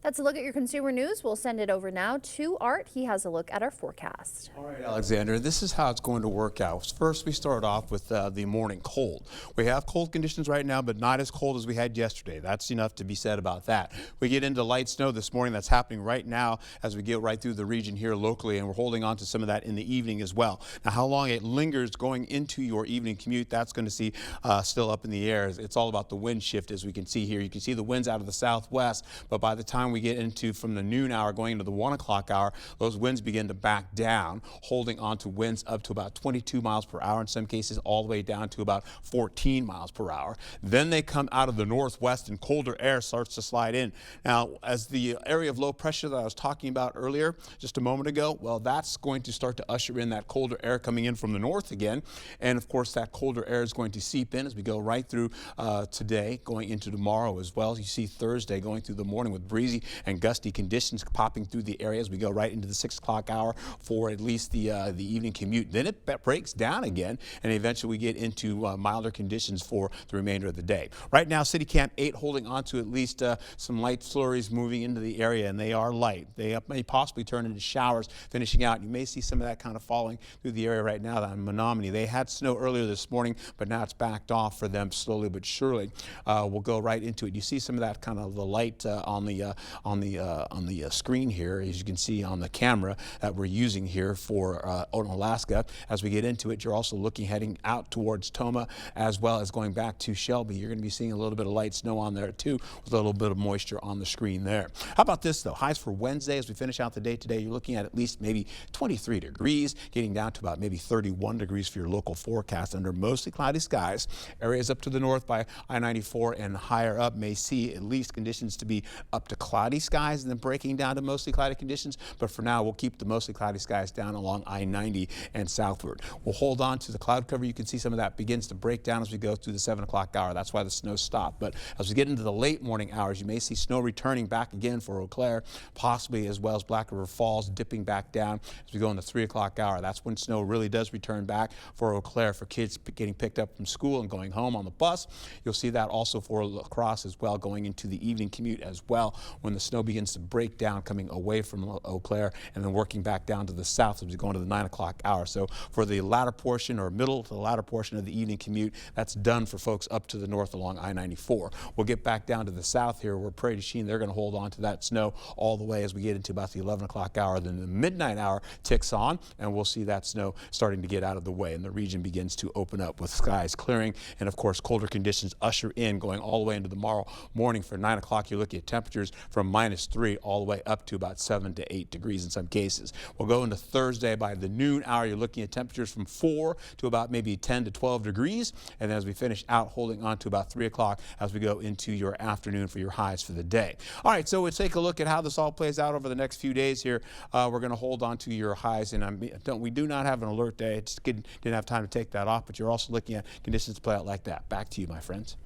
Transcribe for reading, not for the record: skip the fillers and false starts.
That's a look at your consumer news. We'll send it over now to Art. He has a look at our forecast. All right, Alexander, this is how it's going to work out. First, we start off with the morning cold. We have cold conditions right now, but not as cold as we had yesterday. That's enough to be said about that. We get into light snow this morning. That's happening right now as we get right through the region here locally, and we're holding on to some of that in the evening as well. Now, how long it lingers going into your evening commute, that's going to see still up in the air. It's all about the wind shift, as we can see here. You can see the winds out of the southwest, but by the time we get into from the noon hour going into the 1 o'clock hour, those winds begin to back down, holding on to winds up to about 22 miles per hour, in some cases all the way down to about 14 miles per hour. Then they come out of the northwest and colder air starts to slide in. Now, as the area of low pressure that I was talking about earlier just a moment ago, well, that's going to start to usher in that colder air coming in from the north again. And of course, that colder air is going to seep in as we go right through today, going into tomorrow as well. You see Thursday going through the morning with breezy and gusty conditions popping through the area as we go right into the 6 o'clock hour for at least the evening commute. Then it breaks down again, and eventually we get into milder conditions for the remainder of the day. Right now, City Camp 8 holding on to at least some light flurries moving into the area, and they are light. They may possibly turn into showers finishing out. You may see some of that kind of falling through the area right now on Menominee. They had snow earlier this morning, but now it's backed off for them slowly but surely. We'll go right into it. You see some of that kind of the light on the screen here, as you can see on the camera that we're using here for Onalaska. As we get into it, you're also heading out towards Tomah as well as going back to Shelby. You're going to be seeing a little bit of light snow on there too, with a little bit of moisture on the screen there. How about this though? Highs for Wednesday as we finish out the day today, you're looking at least maybe 23 degrees, getting down to about maybe 31 degrees for your local forecast under mostly cloudy skies. Areas up to the north by I-94 and higher up may see at least conditions to be up to cloudy skies and then breaking down to mostly cloudy conditions. But for now, we'll keep the mostly cloudy skies down along I-90 and southward. We'll hold on to the cloud cover. You can see some of that begins to break down as we go through the 7 o'clock hour. That's why the snow stopped. But as we get into the late morning hours, you may see snow returning back again for Eau Claire, possibly as well as Black River Falls dipping back down as we go in the 3 o'clock hour. That's when snow really does return back for Eau Claire for kids getting picked up from school and going home on the bus. You'll see that also for La Crosse as well, going into the evening commute as well, when the snow begins to break down coming away from Eau Claire and then working back down to the south as we go into the 9 o'clock hour. So for the latter portion or middle to the latter portion of the evening commute, that's done for folks up to the north along I-94. We'll get back down to the south here where Prairie du Chien, they're going to hold on to that snow all the way as we get into about the 11 o'clock hour. Then the midnight hour ticks on and we'll see that snow starting to get out of the way and the region begins to open up with skies clearing and of course colder conditions usher in going all the way into tomorrow morning. For 9 o'clock, you're looking at temperatures from -3 all the way up to about 7 to 8 degrees in some cases. We'll go into Thursday by the noon hour. You're looking at temperatures from 4 to about maybe 10 to 12 degrees. And then as we finish out, holding on to about 3 o'clock as we go into your afternoon for your highs for the day. All right, so we'll take a look at how this all plays out over the next few days here. We're going to hold on to your highs, and we do not have an alert day. Didn't have time to take that off, but you're also looking at conditions to play out like that. Back to you, my friends.